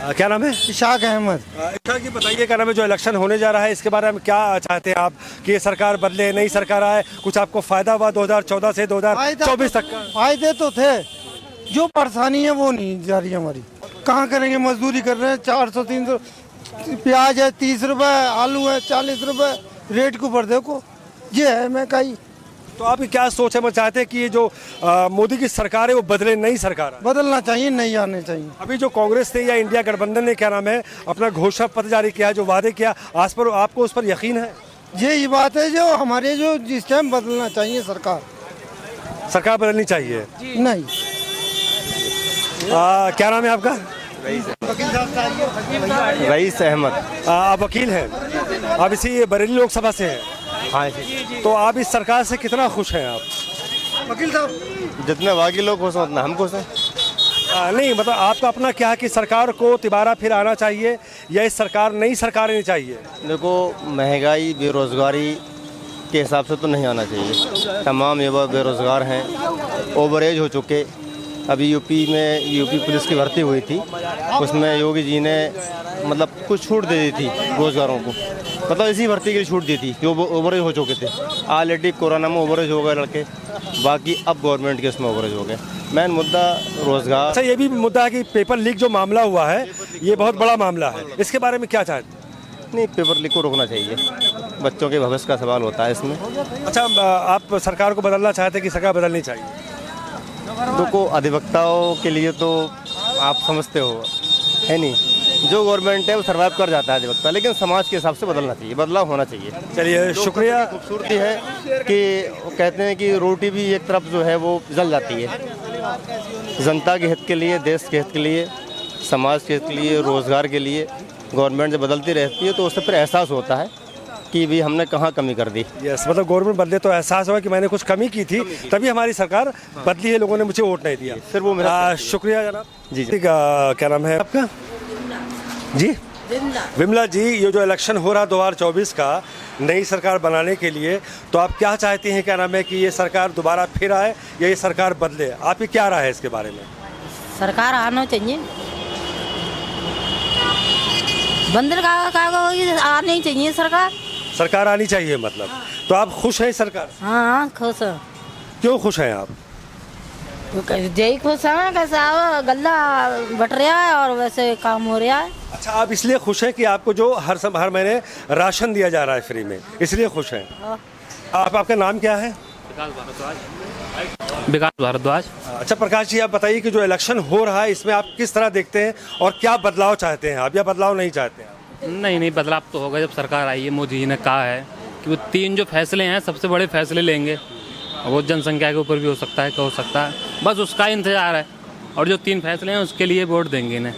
क्या नाम है? इशाक अहमद। इशाक जी बताइए, क्या नाम है, जो इलेक्शन होने जा रहा है इसके बारे में क्या चाहते हैं आप कि ये सरकार बदले, नई सरकार आए? कुछ आपको फायदा हुआ 2014 से 2024 तक का? फायदे तो थे, जो परेशानी है वो नहीं जा रही हमारी। कहाँ करेंगे, मजदूरी कर रहे हैं, 400 300 प्याज है 30 रुपए, आलू है 40 रुपए, रेट के ऊपर देखो ये है महंगाई। तो आपकी क्या सोच है? वो चाहते हैं कि ये जो मोदी की सरकार है वो बदले, नई सरकार आए? बदलना चाहिए, नहीं आने चाहिए। अभी जो कांग्रेस ने या इंडिया गठबंधन ने क्या नाम है अपना घोषणा पत्र जारी किया, जो वादे किया, आज पर आपको उस पर यकीन है? यही बात है जो हमारे जो जिस टाइम बदलना चाहिए सरकार बदलनी चाहिए। नहीं। क्या नाम है आपका? रईस अहमद। आप वकील हैं, आप इसी बरेली लोकसभा से हैं। हाँ, तो आप इस सरकार से कितना खुश हैं आप? वकील साहब, जितने बाकी लोग खुश हैं उतना हम खुश हैं। नहीं मतलब आपका अपना क्या है कि सरकार को दोबारा फिर आना चाहिए या इस सरकार, नई सरकार आनी चाहिए? देखो, महंगाई बेरोज़गारी के हिसाब से तो नहीं आना चाहिए। तमाम युवा बेरोज़गार हैं, ओवर एज हो चुके। अभी यूपी पुलिस की भर्ती हुई थी, उसमें योगी जी ने मतलब कुछ छूट दे दी थी रोज़गारों को, मतलब इसी भर्ती के लिए छूट दी थी जो ओवर एज हो चुके थे। ऑलरेडी कोरोना में ओवर एज हो गए लड़के, बाकी अब गवर्नमेंट के उसमें ओवर एज हो गए। मेन मुद्दा रोज़गार। अच्छा, ये भी मुद्दा है कि पेपर लीक जो मामला हुआ है ये बहुत बड़ा मामला है, इसके बारे में क्या चाहते हैं? नहीं, पेपर लीक को रोकना चाहिए, बच्चों के भविष्य का सवाल होता है इसमें। अच्छा, आप सरकार को बदलना चाहते हैं कि सरकार बदलनी चाहिए? देखो, अधिवक्ताओं के लिए तो आप समझते हो है नहीं, जो गवर्नमेंट है वो सर्वाइव कर जाता है अधिवक्ता, लेकिन समाज के हिसाब से बदलना चाहिए, बदलाव होना चाहिए। चलिए, शुक्रिया। खूबसूरती है कि कहते हैं कि रोटी भी एक तरफ जो है वो जल जाती है। जनता के हित के लिए, देश के हित के लिए, समाज के हित के लिए, रोज़गार के लिए गवर्नमेंट जब बदलती रहती है तो उससे फिर एहसास होता है कि भी हमने कहाँ कमी कर दी। यस, मतलब गवर्नमेंट बदले तो एहसास हुआ कि मैंने कुछ कमी की थी, तभी हमारी सरकार बदली है, लोगों ने मुझे वोट नहीं दिया। फिर वो मेरा शुक्रिया जनाब। जी जी। क्या नाम है आपका? जी, विमला जी, ये जो इलेक्शन हो रहा 2024 का नई सरकार बनाने के लिए, तो आप क्या चाहती हैं, क्या नाम है, कि ये सरकार दोबारा फिर आए या ये सरकार बदले? आपकी क्या राय है इसके बारे में? सरकार आना चाहिए, बंदर का आनी चाहिए सरकार आनी चाहिए मतलब। तो आप खुश हैं सरकार? हाँ, खुश है। क्यों खुश हैं आप? यही खुश है, कैसे गल्ला बट रहा है और वैसे काम हो रहा है। अच्छा, आप इसलिए खुश हैं कि आपको जो हर महीने राशन दिया जा रहा है फ्री में, इसलिए खुश हैं? आपका नाम क्या है? विकास भारद्वाज। अच्छा प्रकाश जी, आप बताइए कि जो इलेक्शन हो रहा है इसमें आप किस तरह देखते हैं और क्या बदलाव चाहते हैं आप, या बदलाव नहीं चाहते हैं? नहीं, बदलाव तो होगा जब सरकार आई है। मोदी जी ने कहा है कि वो 3 जो फैसले हैं सबसे बड़े फैसले लेंगे, वो जनसंख्या के ऊपर भी हो सकता है, क्या हो सकता है, बस उसका इंतजार है। और जो 3 फैसले हैं उसके लिए वोट देंगे इन्हें,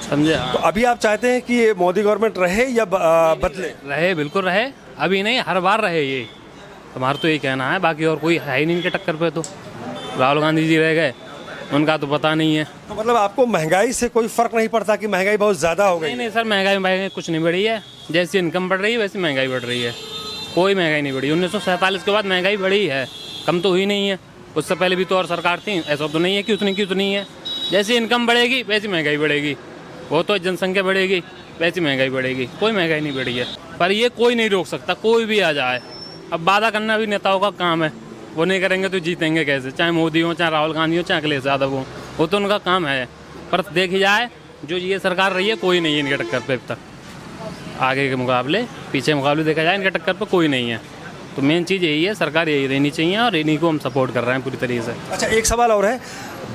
समझे? तो अभी आप चाहते हैं कि ये मोदी गवर्नमेंट रहे या बदले? रहे, बिल्कुल रहे, अभी नहीं, हर बार रहे। ये हमारा तो यही कहना है, बाकी और कोई है ही नहीं इनके टक्कर पे। तो राहुल गांधी जी रह गए, उनका तो पता नहीं है। तो मतलब आपको महंगाई से कोई फर्क नहीं पड़ता कि महंगाई बहुत ज़्यादा हो गई? नहीं सर, महंगाई कुछ नहीं बढ़ी है, जैसी इनकम बढ़ रही है वैसी महंगाई बढ़ रही है, कोई महंगाई नहीं बढ़ी। 1947 के बाद महंगाई बढ़ी है, कम तो हुई नहीं है। उससे पहले भी तो और सरकार थी, ऐसा तो नहीं है कि उतनी की उतनी है। जैसी इनकम बढ़ेगी वैसी महंगाई बढ़ेगी, वो तो जनसंख्या बढ़ेगी वैसी महंगाई बढ़ेगी, कोई महंगाई नहीं बढ़ी है। पर ये कोई नहीं रोक सकता, कोई भी आ जाए। अब वादा करना भी नेताओं का काम है, वो नहीं करेंगे तो जीतेंगे कैसे? चाहे मोदी हो, चाहे राहुल गांधी हो, चाहे अखिलेश यादव हो, वो तो उनका काम है। पर देखी जाए जो ये सरकार रही है, कोई नहीं है इनके टक्कर पे अब तक। आगे के मुकाबले, पीछे मुकाबले देखा जाए, इनके टक्कर पे कोई नहीं है। तो मेन चीज़ यही है, सरकार यही रहनी चाहिए और इन्हीं को हम सपोर्ट कर रहे हैं पूरी तरीके से। अच्छा, एक सवाल और है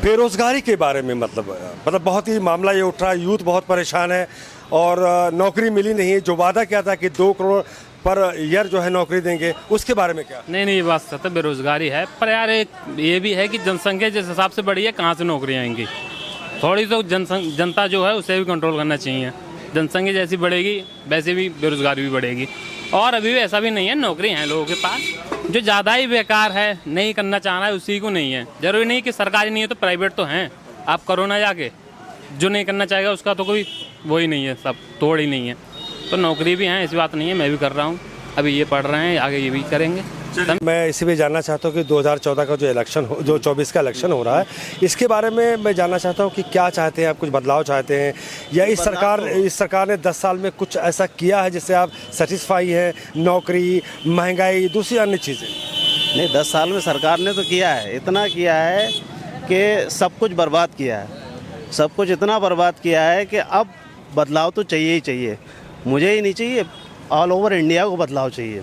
बेरोजगारी के बारे में, मतलब बहुत ही मामला ये उठ रहा है, यूथ बहुत परेशान है और नौकरी मिली नहीं है। जो वादा किया था कि 2 करोड़ पर ईयर जो है नौकरी देंगे, उसके बारे में क्या? नहीं, ये बात सत्य, बेरोजगारी है, पर यार एक ये भी है कि जनसंख्या जिस हिसाब से बढ़ी है, कहाँ से नौकरियाँ आएंगी? थोड़ी तो जनता जो है उसे भी कंट्रोल करना चाहिए। जनसंख्या जैसी बढ़ेगी वैसे भी बेरोजगारी भी बढ़ेगी। और अभी भी ऐसा भी नहीं है, नौकरी हैं लोगों के पास। जो ज़्यादा ही बेकार है, नहीं करना चाह रहा है, उसी को नहीं है। जरूरी नहीं कि सरकारी नहीं है तो प्राइवेट तो हैं, आप करो ना जाके। जो नहीं करना चाहेगा उसका तो कोई वो ही नहीं है, सब तोड़ ही नहीं है। तो नौकरी भी हैं, ऐसी बात नहीं है, मैं भी कर रहा हूँ, अभी ये पढ़ रहे हैं, आगे ये भी करेंगे। मैं इसी में जानना चाहता हूँ कि 2014 का जो इलेक्शन जो 24 का इलेक्शन हो रहा है, इसके बारे में मैं जानना चाहता हूँ कि क्या चाहते हैं आप, कुछ बदलाव चाहते हैं या इस सरकार ने 10 साल में कुछ ऐसा किया है जिससे आप सेटिस्फाई हैं? नौकरी, महंगाई, दूसरी अन्य चीज़ें? नहीं, 10 साल में सरकार ने तो किया है, इतना किया है कि सब कुछ बर्बाद किया है। सब कुछ इतना बर्बाद किया है कि अब बदलाव तो चाहिए ही चाहिए। मुझे ही नहीं चाहिए, ऑल ओवर इंडिया को बदलाव चाहिए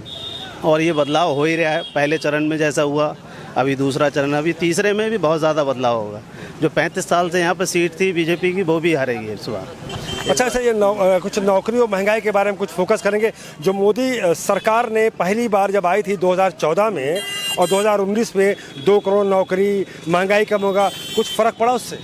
और ये बदलाव हो ही रहा है। पहले चरण में जैसा हुआ, अभी दूसरा चरण, अभी तीसरे में भी बहुत ज़्यादा बदलाव होगा। जो 35 साल से यहाँ पर सीट थी बीजेपी की, वो भी हारेगी इस बार। अच्छा, ये कुछ नौकरी और महंगाई के बारे में कुछ फोकस करेंगे। जो मोदी सरकार ने पहली बार जब आई थी 2014 में और 2019 में 2 करोड़ नौकरी, महंगाई कम होगा, कुछ फ़र्क पड़ा उससे?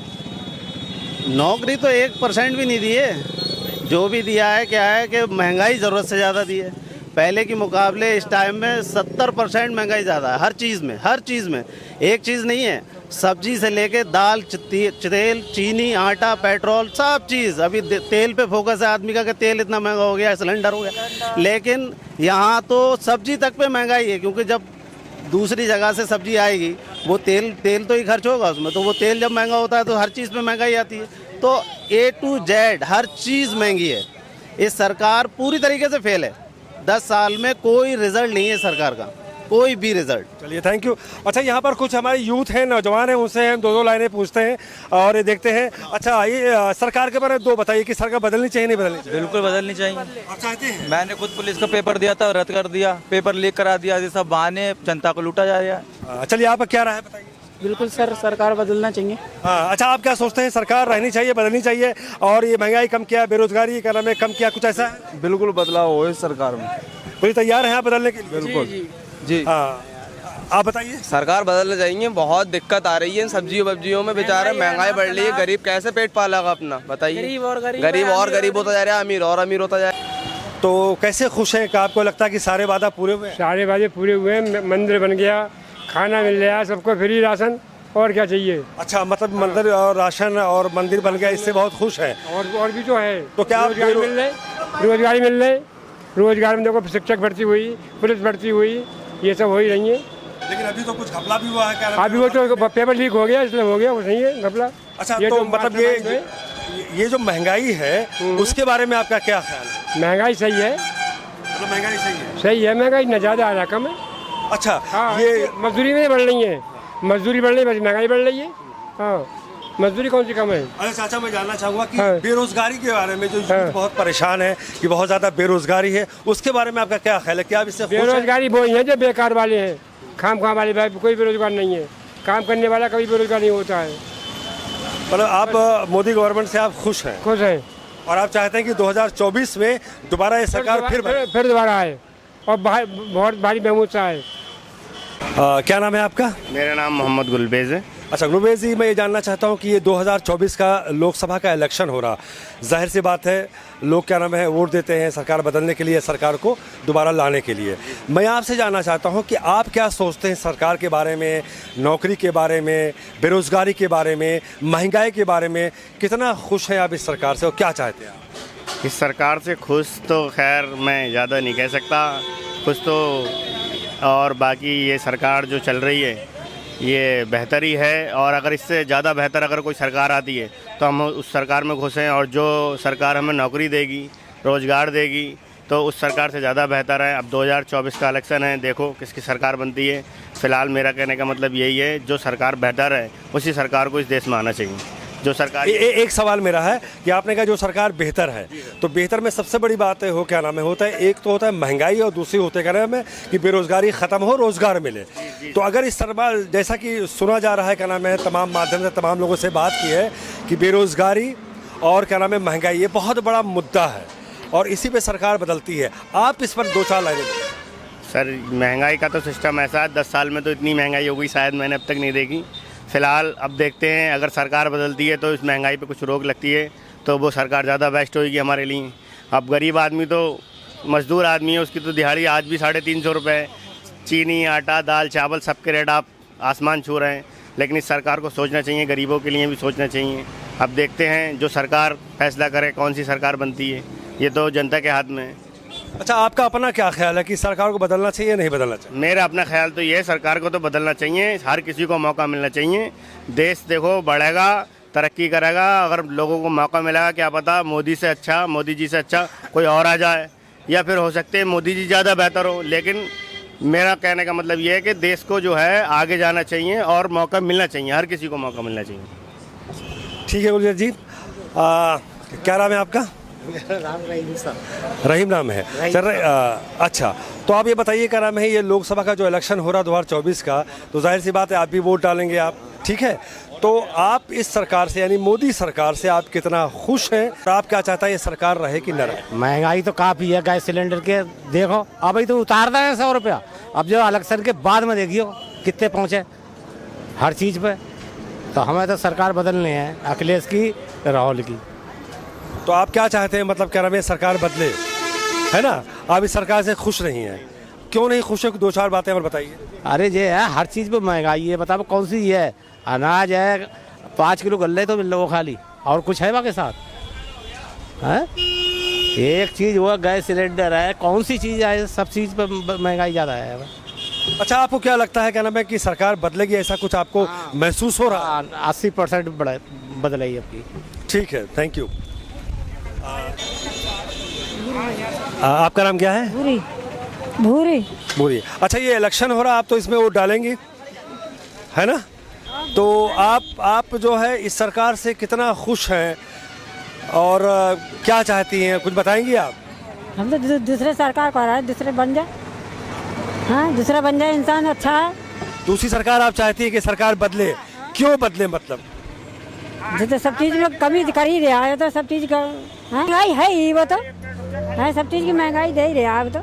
नौकरी तो 1% भी नहीं दी है। जो भी दिया है क्या है कि महंगाई ज़रूरत से ज़्यादा दी है। पहले के मुकाबले इस टाइम में 70% महंगाई ज़्यादा है, हर चीज़ में, हर चीज़ में। एक चीज़ नहीं है, सब्जी से लेके दाल, तेल, चीनी, आटा, पेट्रोल, सब चीज़। अभी तेल पे फोकस है आदमी का कि तेल इतना महंगा हो गया, सिलेंडर हो गया, लेकिन यहाँ तो सब्जी तक पे महंगाई है। क्योंकि जब दूसरी जगह से सब्जी आएगी, वो तेल तो ही खर्च होगा उसमें, तो वो तेल जब महंगा होता है तो हर चीज़ पे महंगाई आती है। तो A to Z हर चीज़ महंगी है। इस सरकार पूरी तरीके से फेल है। 10 साल में कोई रिजल्ट नहीं है सरकार का, कोई भी रिजल्ट। चलिए, थैंक यू। अच्छा, यहाँ पर कुछ हमारे यूथ हैं, नौजवान हैं, उनसे हम 2 लाइनें पूछते हैं और ये देखते हैं। अच्छा, ये सरकार के बारे में 2 बताइए कि सरकार बदलनी चाहिए नहीं बदलनी चाहिए? बिल्कुल बदलनी चाहिए। आप चाहते हैं? मैंने खुद पुलिस का पेपर दिया था, रद्द कर दिया, पेपर लीक करा दिया। ये सब बहाने, जनता को लूटा जा रहा है। चलिए, आपका क्या राय है बताइए? बिल्कुल सर, सरकार बदलना चाहिए। हाँ, अच्छा, आप क्या सोचते हैं, सरकार रहनी चाहिए, बदलनी चाहिए? और ये महंगाई कम किया, बेरोजगारी का नाम है कम किया, कुछ ऐसा है? बिल्कुल बदलाव हो इस सरकार में। पूरी तैयार है आप बदलने के लिए? बिल्कुल जी। हाँ, आप बताइए। सरकार बदलना चाहिए। बहुत दिक्कत आ रही है सब्जियों वब्जियों में, बेचारे महंगाई बढ़ रही है, गरीब कैसे पेट पालेगा अपना, बताइए। गरीब और गरीब होता जा रहा है, अमीर और अमीर होता जा रहा है। तो कैसे खुश हैं? क्या आपको लगता है कि सारे वादा पूरे हुए? सारे वादे पूरे हुए हैं। मंदिर बन गया, खाना मिल रहा है सबको, फ्री राशन, और क्या चाहिए? अच्छा, मतलब मंदिर और राशन और मंदिर बन गया, इससे बहुत खुश हैं। और भी तो है। तो क्या रोजगार मिल रहे, रोजगार में देखो, शिक्षक भर्ती हुई, पुलिस भर्ती हुई, ये सब हो ही रही है। लेकिन अभी तो कुछ घपला भी हुआ है क्या? अभी वो तो पेपर लीक हो गया, इसलिए हो गया, वो सही है घपला। अच्छा, तो मतलब ये जो महंगाई है उसके बारे में आपका क्या ख्याल है? महंगाई सही है, मतलब महंगाई सही है? सही है, महंगाई न ज़्यादा आ रहा, कम है। अच्छा, हाँ, ये मजदूरी में बढ़ रही है, मजदूरी बढ़ रही है, महंगाई बढ़ रही है। हाँ, मजदूरी कौन सी कम है? अरे चाचा, मैं जानना चाहूँगा कि हाँ। बेरोजगारी के बारे में, जो यूथ बहुत परेशान है कि बहुत ज़्यादा बेरोजगारी है, उसके बारे में आपका क्या ख्याल है? क्या आप इससे खुश हैं? बेरोजगारी वो ही है जो बेकार वाले हैं, खाम वाले, भाई कोई बेरोजगार नहीं है। काम करने वाला कभी बेरोजगार नहीं होता है। मतलब आप मोदी गवर्नमेंट से आप खुश हैं? खुश हैं। और आप चाहते हैं कि 2024 में दोबारा ये सरकार फिर दोबारा आए और बहुत भारी बहुमत से आए। क्या नाम है आपका? मेरा नाम मोहम्मद गुलबेज है। अच्छा गुलबेज जी, मैं ये जानना चाहता हूँ कि ये 2024 का लोकसभा का इलेक्शन हो रहा, जाहिर सी बात है लोग क्या नाम है वोट देते हैं सरकार बदलने के लिए, सरकार को दोबारा लाने के लिए। मैं आपसे जानना चाहता हूँ कि आप क्या सोचते हैं सरकार के बारे में, नौकरी के बारे में, बेरोजगारी के बारे में, महंगाई के बारे में? कितना खुश हैं आप इस सरकार से और क्या चाहते हैं आप? इस सरकार से खुश तो खैर मैं ज़्यादा नहीं कह सकता, खुश तो, और बाकी ये सरकार जो चल रही है ये बेहतर ही है। और अगर इससे ज़्यादा बेहतर अगर कोई सरकार आती है तो हम उस सरकार में खुश हैं। और जो सरकार हमें नौकरी देगी, रोज़गार देगी, तो उस सरकार से ज़्यादा बेहतर है। अब 2024 का इलेक्शन है, देखो किसकी सरकार बनती है। फ़िलहाल मेरा कहने का मतलब यही है, जो सरकार बेहतर है उसी सरकार को इस देश में आना चाहिए। जो सरकार एक सवाल मेरा है कि आपने कहा जो सरकार बेहतर है, तो बेहतर में सबसे बड़ी बात हो क्या नाम है होता है, एक तो होता है महंगाई और दूसरी होते क्या नाम है कि बेरोजगारी ख़त्म हो, रोज़गार मिले। तो अगर इस सरकार, जैसा कि सुना जा रहा है क्या नाम है, तमाम माध्यम से तमाम लोगों से बात की है कि बेरोज़गारी और क्या नाम है महंगाई ये बहुत बड़ा मुद्दा है और इसी पे सरकार बदलती है। आप इस पर 2-4 लाइनें दें। सर, महंगाई का तो सिस्टम ऐसा है, 10 साल में तो इतनी महंगाई हो गई शायद मैंने अब तक नहीं देखी। फ़िलहाल अब देखते हैं, अगर सरकार बदलती है तो इस महंगाई पे कुछ रोक लगती है तो वो सरकार ज़्यादा बेस्ट होगी हमारे लिए। अब गरीब आदमी तो मज़दूर आदमी है, उसकी तो दिहाड़ी आज भी 350 रुपये है। चीनी, आटा, दाल, चावल सबके रेट आप आसमान छू रहे हैं। लेकिन इस सरकार को सोचना चाहिए, गरीबों के लिए भी सोचना चाहिए। अब देखते हैं जो सरकार फैसला करे कौन सी सरकार बनती है, ये तो जनता के हाथ में है। अच्छा, आपका अपना क्या ख्याल है कि सरकार को बदलना चाहिए या नहीं बदलना चाहिए? मेरा अपना ख्याल तो ये है, सरकार को तो बदलना चाहिए, हर किसी को मौका मिलना चाहिए। देश देखो बढ़ेगा, तरक्की करेगा, अगर लोगों को मौका मिलेगा। क्या पता मोदी से अच्छा, मोदी जी से अच्छा कोई और आ जाए, या फिर हो सकते हैं मोदी जी ज़्यादा बेहतर हो। लेकिन मेरा कहने का मतलब ये है कि देश को जो है आगे जाना चाहिए और मौका मिलना चाहिए, हर किसी को मौका मिलना चाहिए। ठीक है गुलजार जी, क्या नाम है आपका? रहीम नाम है। चल अच्छा, तो आप ये बताइए, क्या नाम है, ये लोकसभा का जो इलेक्शन हो रहा 2024 का, तो जाहिर सी बात है आप भी वोट डालेंगे आप, ठीक है? तो आप इस सरकार से यानी मोदी सरकार से आप कितना खुश हैं? आप क्या चाहता है ये सरकार रहे कि न रहे? महंगाई तो काफ़ी है, गैस सिलेंडर के देखो अभी तो उतार दें 100 रुपया, अब जो इलेक्शन के बाद में देखियो कितने पहुँचे हर चीज़ पे। तो हमें तो सरकार बदलनी है, अखिलेश की, राहुल की। तो आप क्या चाहते हैं, मतलब क्या नाम है, सरकार बदले, है ना? आप इस सरकार से खुश नहीं हैं, क्यों नहीं खुश है? 2-4 बातें और बताइए। अरे ये है हर चीज़ पे महंगाई है, बताओ कौन सी है? अनाज है, 5 किलो गल्ले तो मिल लो खाली, और कुछ है बाकी साथ है? एक चीज़ वो गैस सिलेंडर है, कौन सी चीज़ है? सब चीज़ पे महंगाई ज़्यादा है। अच्छा, आपको क्या लगता है, क्या नाम है, कि सरकार बदलेगी, ऐसा कुछ आपको महसूस हो रहा है? 80% बदलाई आपकी। ठीक है, थैंक यू। आपका नाम क्या है? भूरी भूरी भूरी। अच्छा, ये इलेक्शन हो रहा, आप तो इसमें वोट डालेंगे, है ना? तो आप जो है इस सरकार से कितना खुश हैं और क्या चाहती हैं, कुछ बताएंगी आप? हम तो दूसरे सरकार को आ रहा है, दूसरे बन जाए। हाँ, दूसरा बन जाए, इंसान अच्छा है। दूसरी सरकार आप चाहती है कि सरकार बदले, क्यों बदले? मतलब तो सब चीज में कमी कर ही रहा है, तो सब चीज का महंगाई है ही, वो तो है, सब चीज की महंगाई दे ही रहा है अब तो।